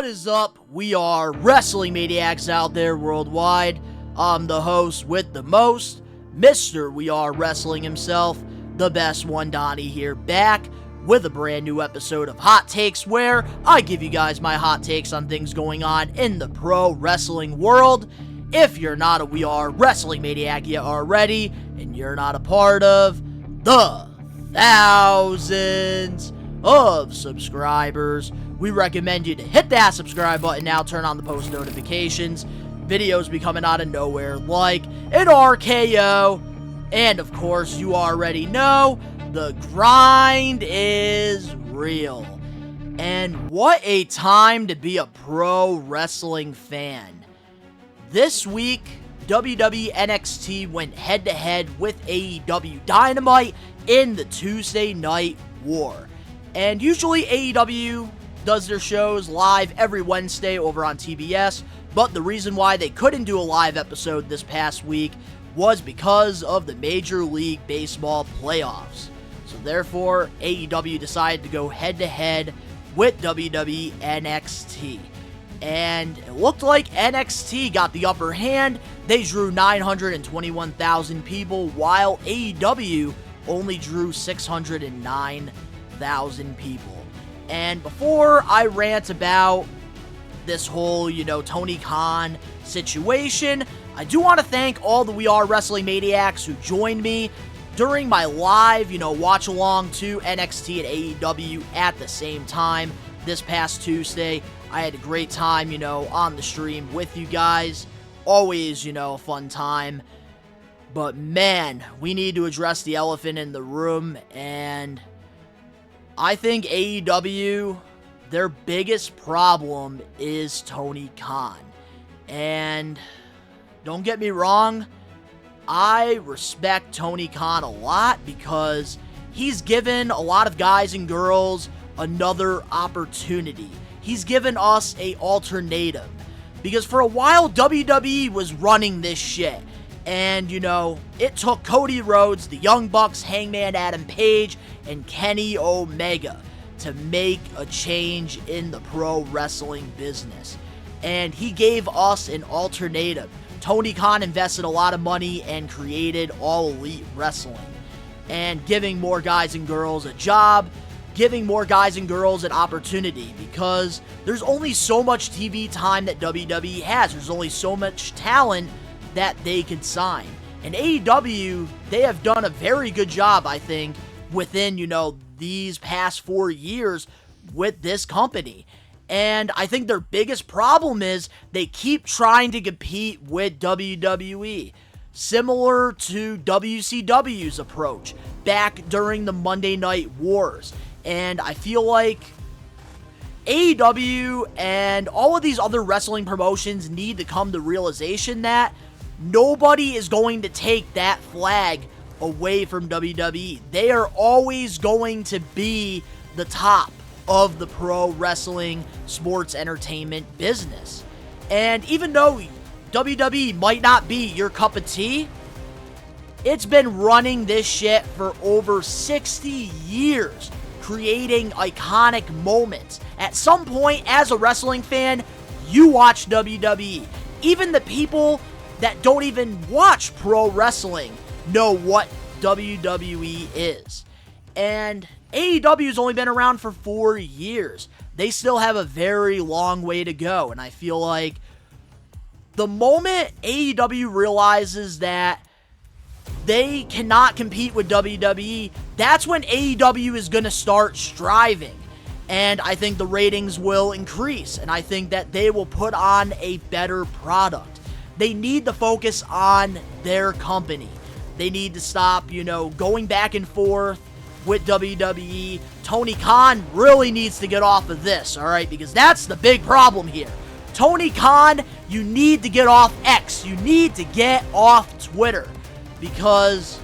What is up? We are Wrestling Maniacs out there worldwide. I'm the host with the most, Mr. We Are Wrestling himself, the best one, Donnie here, back with a brand new episode of Hot Takes, where I give you guys my hot takes on things going on in the pro wrestling world. If you're not a We Are Wrestling Maniac yet already, and you're not a part of the thousands of subscribers, we recommend you to hit that subscribe button now, turn on the post notifications. Videos be coming out of nowhere like an RKO. And of course, you already know, the grind is real. And what a time to be a pro wrestling fan. This week, WWE NXT went head-to-head with AEW Dynamite in the Tuesday Night War. And usually AEW does their shows live every Wednesday over on TBS, but the reason why they couldn't do a live episode this past week was because of the Major League Baseball playoffs. So therefore, AEW decided to go head-to-head with WWE NXT. And it looked like NXT got the upper hand. They drew 921,000 people, while AEW only drew 609,000 people. And before I rant about this whole, Tony Khan situation, I do want to thank all the We Are Wrestling Maniacs who joined me during my live, watch along to NXT and AEW at the same time this past Tuesday. I had a great time, on the stream with you guys. Always, a fun time. But man, we need to address the elephant in the room, and I think AEW, their biggest problem is Tony Khan. And don't get me wrong, I respect Tony Khan a lot because he's given a lot of guys and girls another opportunity. He's given us an alternative. Because for a while, WWE was running this shit. And, it took Cody Rhodes, the Young Bucks, Hangman Adam Page, and Kenny Omega to make a change in the pro wrestling business. And he gave us an alternative. Tony Khan invested a lot of money and created All Elite Wrestling. And giving more guys and girls a job, giving more guys and girls an opportunity, because there's only so much TV time that WWE has. There's only so much talent that they can sign. And AEW, they have done a very good job, I think, within, these past 4 years with this company. And I think their biggest problem is they keep trying to compete with WWE, similar to WCW's approach back during the Monday Night Wars. And I feel like AEW and all of these other wrestling promotions need to come to realization that nobody is going to take that flag away from WWE. They are always going to be the top of the pro wrestling sports entertainment business. And even though WWE might not be your cup of tea, it's been running this shit for over 60 years, creating iconic moments. At some point, as a wrestling fan, you watch WWE. Even the people that don't even watch pro wrestling know what WWE is. And AEW's only been around for 4 years. They still have a very long way to go. And I feel like the moment AEW realizes that they cannot compete with WWE, that's when AEW is going to start striving. And I think the ratings will increase. And I think that they will put on a better product. They need to focus on their company. They need to stop, going back and forth with WWE. Tony Khan really needs to get off of this, alright? Because that's the big problem here. Tony Khan, you need to get off X. You need to get off Twitter. Because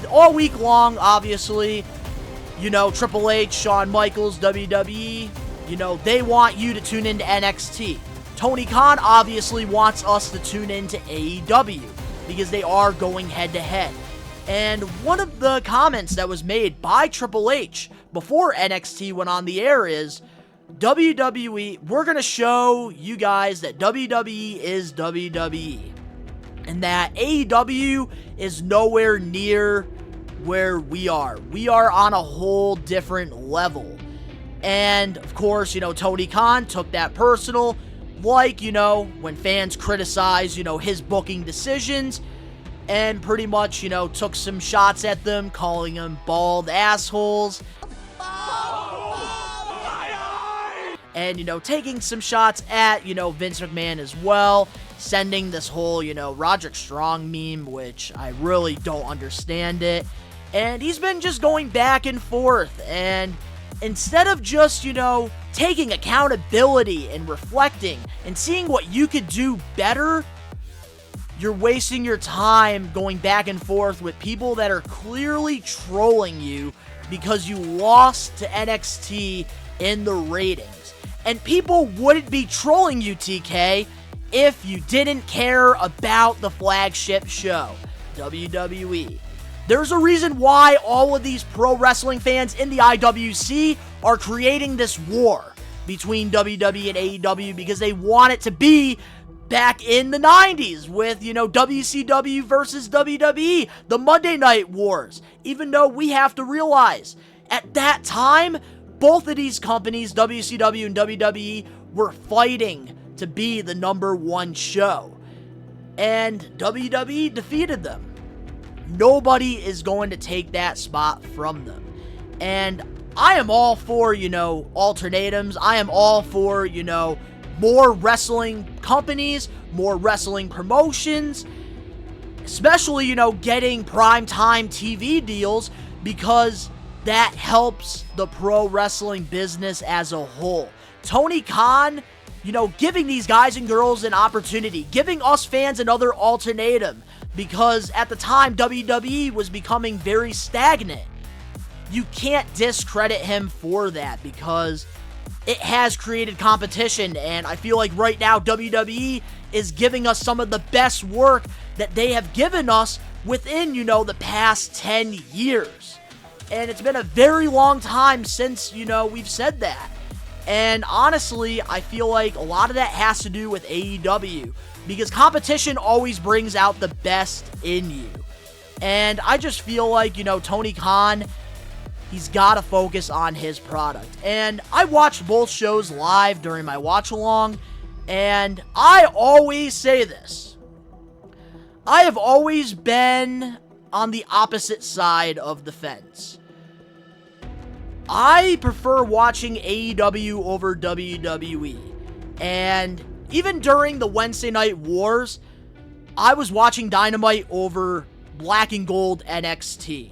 all week long, obviously, Triple H, Shawn Michaels, WWE, they want you to tune into NXT. Tony Khan obviously wants us to tune into AEW because they are going head-to-head. And one of the comments that was made by Triple H before NXT went on the air is, WWE, we're going to show you guys that WWE is WWE. And that AEW is nowhere near where we are. We are on a whole different level. And, of course, Tony Khan took that personal. Like, when fans criticize, his booking decisions. And pretty much, took some shots at them, calling them bald assholes. And, taking some shots at, Vince McMahon as well. Sending this whole, Roderick Strong meme, which I really don't understand it. And he's been just going back and forth. And instead of just, taking accountability and reflecting and seeing what you could do better, you're wasting your time going back and forth with people that are clearly trolling you because you lost to NXT in the ratings. And people wouldn't be trolling you, TK, if you didn't care about the flagship show, WWE. There's a reason why all of these pro wrestling fans in the IWC are creating this war between WWE and AEW because they want it to be back in the 90s with, WCW versus WWE, the Monday Night Wars. Even though we have to realize, at that time, both of these companies, WCW and WWE, were fighting to be the number one show. And WWE defeated them. Nobody is going to take that spot from them. And I am all for, alternatives. I am all for, more wrestling companies, more wrestling promotions, especially, getting primetime TV deals because that helps the pro wrestling business as a whole. Tony Khan, giving these guys and girls an opportunity, giving us fans another alternative, because at the time, WWE was becoming very stagnant. You can't discredit him for that because it has created competition, and I feel like right now WWE is giving us some of the best work that they have given us within, the past 10 years. And it's been a very long time since, we've said that. And honestly, I feel like a lot of that has to do with AEW because competition always brings out the best in you. And I just feel like, Tony Khan, he's got to focus on his product. And I watched both shows live during my watch along, and I always say this. I have always been on the opposite side of the fence. I prefer watching AEW over WWE. And even during the Wednesday Night Wars, I was watching Dynamite over Black and Gold NXT.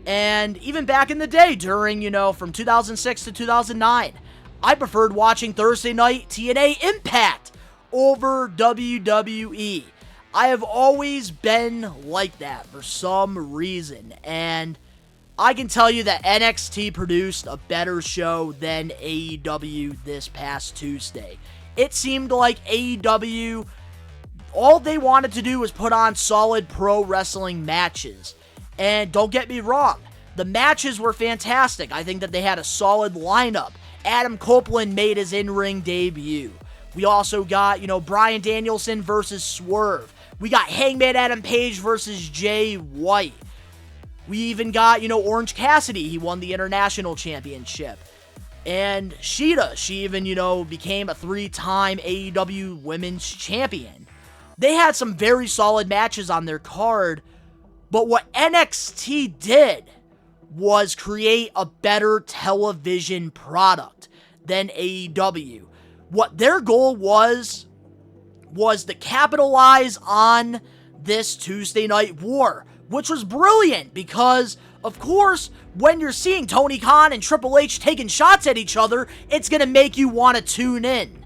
And even back in the day during, from 2006 to 2009, I preferred watching Thursday Night TNA Impact over WWE. I have always been like that for some reason. And I can tell you that NXT produced a better show than AEW this past Tuesday. It seemed like AEW, all they wanted to do was put on solid pro wrestling matches. And don't get me wrong, the matches were fantastic. I think that they had a solid lineup. Adam Copeland made his in-ring debut. We also got, Bryan Danielson versus Swerve. We got Hangman Adam Page versus Jay White. We even got, Orange Cassidy. He won the International Championship. And Sheeta, she even, became a 3-time AEW Women's Champion. They had some very solid matches on their card, but what NXT did was create a better television product than AEW. What their goal was to capitalize on this Tuesday Night War, which was brilliant because, of course, when you're seeing Tony Khan and Triple H taking shots at each other, it's going to make you want to tune in.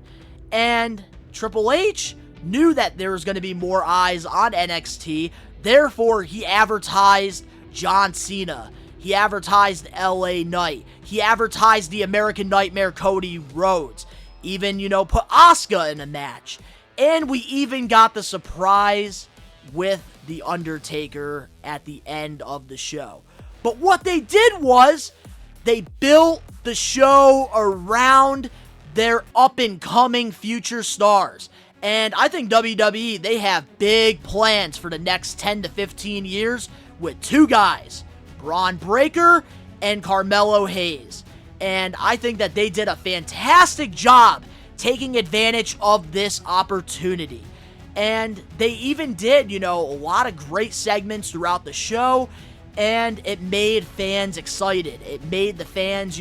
And Triple H knew that there was going to be more eyes on NXT, therefore he advertised John Cena. He advertised LA Knight. He advertised the American Nightmare Cody Rhodes. Even, put Asuka in a match. And we even got the surprise with The Undertaker at the end of the show. But what they did was They built the show around their up-and-coming future stars. And I think WWE, they have big plans for the next 10 to 15 years with two guys, Braun Breaker and Carmelo Hayes. And I think that they did a fantastic job taking advantage of this opportunity. And they even did, a lot of great segments throughout the show, and it made fans excited. It made the fans,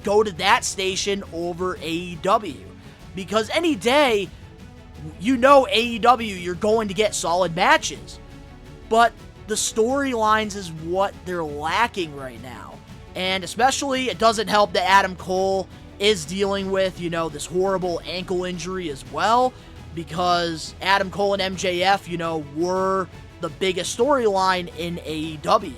go to that station over AEW. Because any day, AEW, you're going to get solid matches. But the storylines is what they're lacking right now. And especially, it doesn't help that Adam Cole is dealing with, this horrible ankle injury as well. Because Adam Cole and MJF, were the biggest storyline in AEW.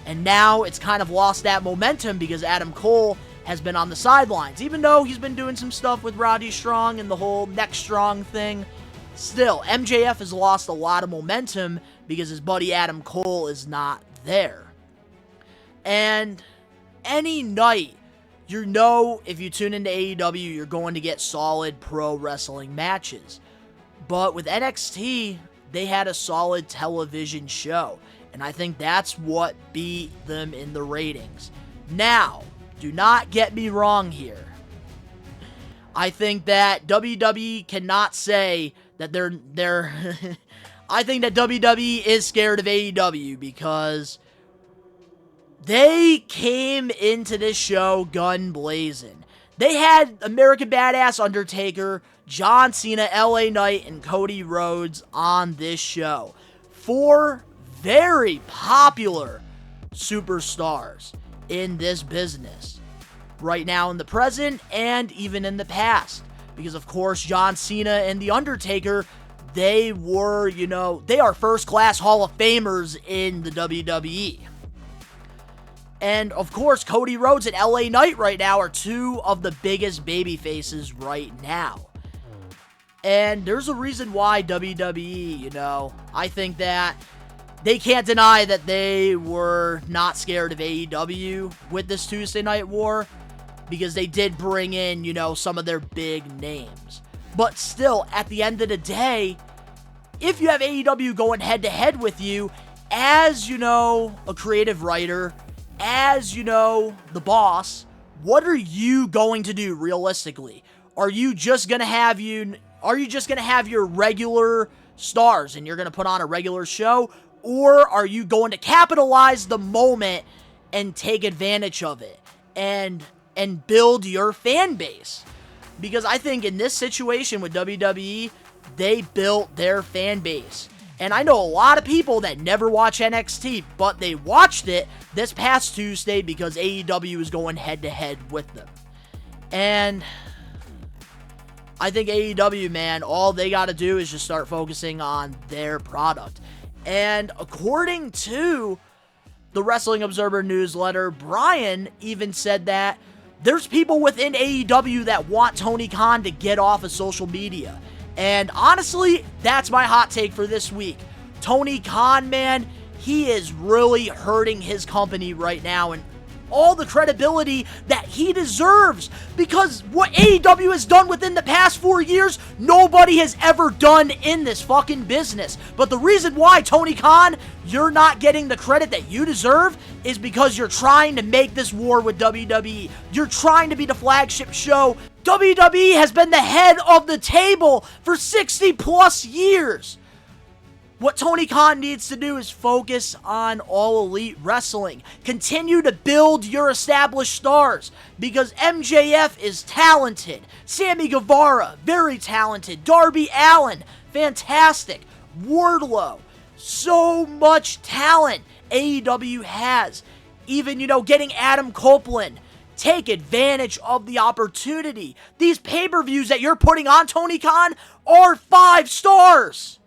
And now it's kind of lost that momentum because Adam Cole has been on the sidelines. Even though he's been doing some stuff with Roddy Strong and the whole Next Strong thing, still, MJF has lost a lot of momentum because his buddy Adam Cole is not there. And any night, if you tune into AEW, you're going to get solid pro wrestling matches. But with NXT, they had a solid television show. And I think that's what beat them in the ratings. Now, do not get me wrong here. I think that WWE cannot say that they're I think that WWE is scared of AEW because they came into this show gun blazing. They had American Badass Undertaker, John Cena, LA Knight, and Cody Rhodes on this show. 4 very popular superstars in this business. Right now in the present and even in the past. Because of course, John Cena and The Undertaker, they were, they are first-class Hall of Famers in the WWE. And of course, Cody Rhodes and LA Knight right now are 2 of the biggest baby faces right now. And there's a reason why WWE, I think that they can't deny that they were not scared of AEW with this Tuesday Night War, because they did bring in, some of their big names. But still, at the end of the day, if you have AEW going head-to-head with you, as, a creative writer, as, the boss, what are you going to do realistically? Are you just going to have your regular stars and you're going to put on a regular show? Or are you going to capitalize the moment and take advantage of it and build your fan base? Because I think in this situation with WWE, they built their fan base. And I know a lot of people that never watch NXT, but they watched it this past Tuesday because AEW is going head-to-head with them. And I think AEW, man, all they got to do is just start focusing on their product. And according to the Wrestling Observer newsletter, Brian even said that there's people within AEW that want Tony Khan to get off of social media. And honestly, that's my hot take for this week. Tony Khan, man, he is really hurting his company right now and all the credibility that he deserves, because what AEW has done within the past 4 years, nobody has ever done in this fucking business. But the reason why, Tony Khan, you're not getting the credit that you deserve is because you're trying to make this war with WWE. You're trying to be the flagship show. WWE has been the head of the table for 60 plus years. What Tony Khan needs to do is focus on All Elite Wrestling. Continue to build your established stars, because MJF is talented. Sammy Guevara, very talented. Darby Allin, fantastic. Wardlow, so much talent AEW has. Even, getting Adam Copeland. Take advantage of the opportunity. These pay-per-views that you're putting on, Tony Khan, are 5 stars.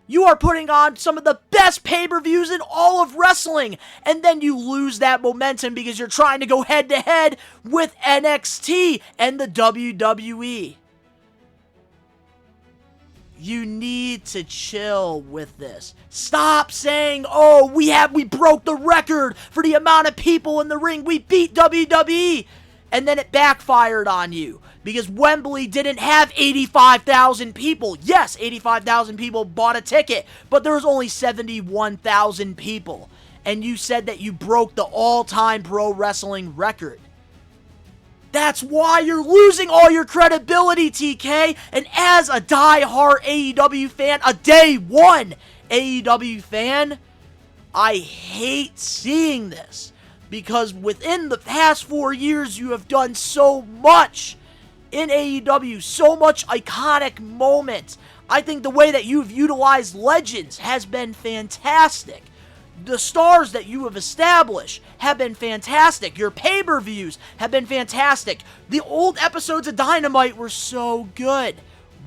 You are putting on some of the best pay-per-views in all of wrestling, and then you lose that momentum because you're trying to go head-to-head with NXT and the WWE. you need to chill with this. Stop saying, oh, we broke the record for the amount of people in the ring. We beat WWE. And then it backfired on you because Wembley didn't have 85,000 people. Yes, 85,000 people bought a ticket, but there was only 71,000 people. And you said that you broke the all-time pro wrestling record. That's why you're losing all your credibility, TK. And as a die-hard AEW fan, a day one AEW fan, I hate seeing this. Because within the past 4 years, you have done so much in AEW, so much iconic moments. I think the way that you've utilized legends has been fantastic. The stars that you have established have been fantastic. Your pay-per-views have been fantastic. The old episodes of Dynamite were so good.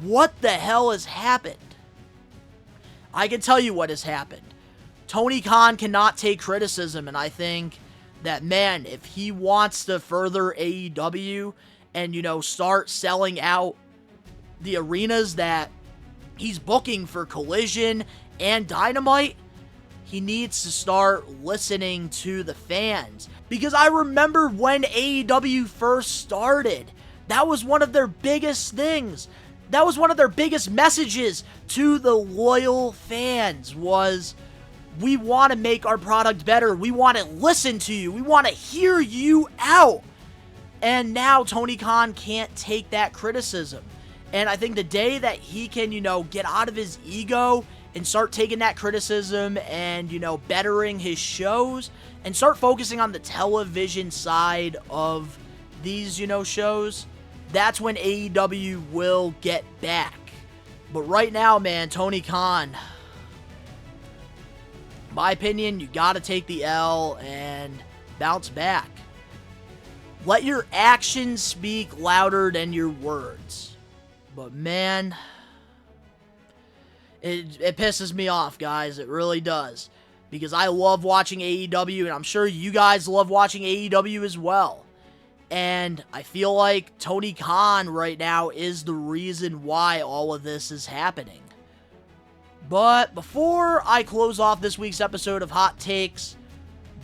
What the hell has happened? I can tell you what has happened. Tony Khan cannot take criticism, and I think that, man, if he wants to further AEW and, start selling out the arenas that he's booking for Collision and Dynamite, he needs to start listening to the fans. Because I remember when AEW first started, that was one of their biggest things. That was one of their biggest messages to the loyal fans was, we want to make our product better. We want to listen to you. We want to hear you out. And now Tony Khan can't take that criticism. And I think the day that he can, get out of his ego and start taking that criticism and, bettering his shows and start focusing on the television side of these, shows, that's when AEW will get back. But right now, man, Tony Khan, my opinion, you gotta take the L and bounce back. Let your actions speak louder than your words. But man, it pisses me off, guys. It really does. Because I love watching AEW, and I'm sure you guys love watching AEW as well. And I feel like Tony Khan right now is the reason why all of this is happening. But before I close off this week's episode of Hot Takes,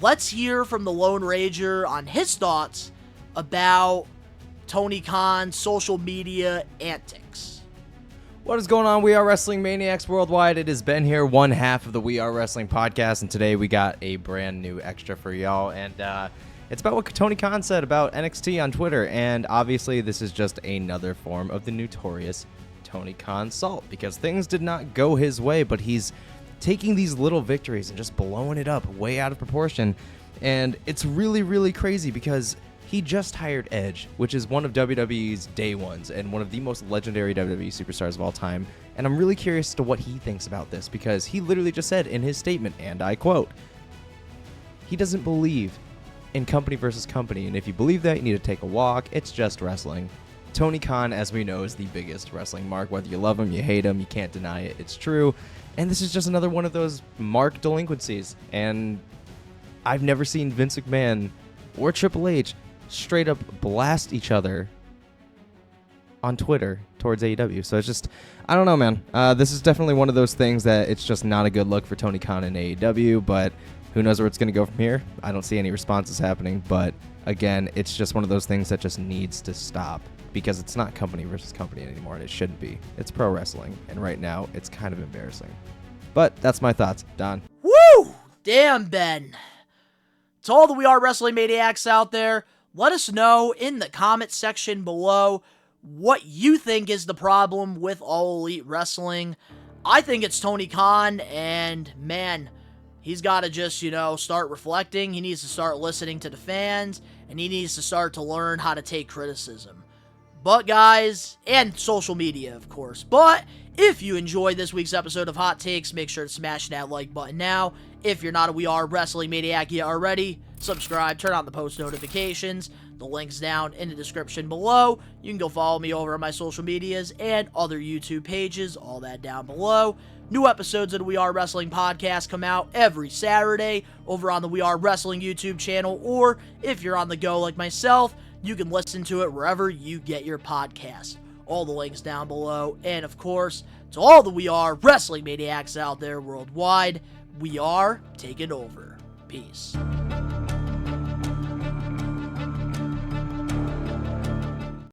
let's hear from the Lone Ranger on his thoughts about Tony Khan's social media antics. What is going on, We Are Wrestling Maniacs Worldwide? It has been here, one half of the We Are Wrestling podcast, and today we got a brand new extra for y'all, and it's about what Tony Khan said about NXT on Twitter, and obviously this is just another form of the notorious Tony Khan salt, because things did not go his way, but he's taking these little victories and just blowing it up way out of proportion. And it's really, really crazy because he just hired Edge, which is one of WWE's day ones and one of the most legendary WWE superstars of all time. And I'm really curious as to what he thinks about this, because he literally just said in his statement, and I quote, he doesn't believe in company versus company, and if you believe that, you need to take a walk. It's just wrestling. Tony Khan, as we know, is the biggest wrestling mark. Whether you love him, you hate him, you can't deny it. It's true. And this is just another one of those mark delinquencies. And I've never seen Vince McMahon or Triple H straight up blast each other on Twitter towards AEW. So it's just, I don't know, man. This is definitely one of those things that it's just not a good look for Tony Khan and AEW, but who knows where it's going to go from here. I don't see any responses happening, but again, it's just one of those things that just needs to stop, because it's not company versus company anymore, and it shouldn't be. It's pro wrestling, and right now, it's kind of embarrassing. But that's my thoughts. Don. Woo! Damn, Ben. To all the We Are Wrestling Maniacs out there, let us know in the comments section below what you think is the problem with All Elite Wrestling. I think it's Tony Khan, and man, he's got to just, start reflecting. He needs to start listening to the fans, and he needs to start to learn how to take criticism. But guys, and social media, of course. But if you enjoyed this week's episode of Hot Takes, make sure to smash that like button now. If you're not a We Are Wrestling Maniac yet already, subscribe, turn on the post notifications. The link's down in the description below. You can go follow me over on my social medias and other YouTube pages, all that down below. New episodes of the We Are Wrestling podcast come out every Saturday over on the We Are Wrestling YouTube channel, or if you're on the go like myself, you can listen to it wherever you get your podcasts. All the links down below. And of course, to all the We Are Wrestling Maniacs out there worldwide, we are taking over. Peace.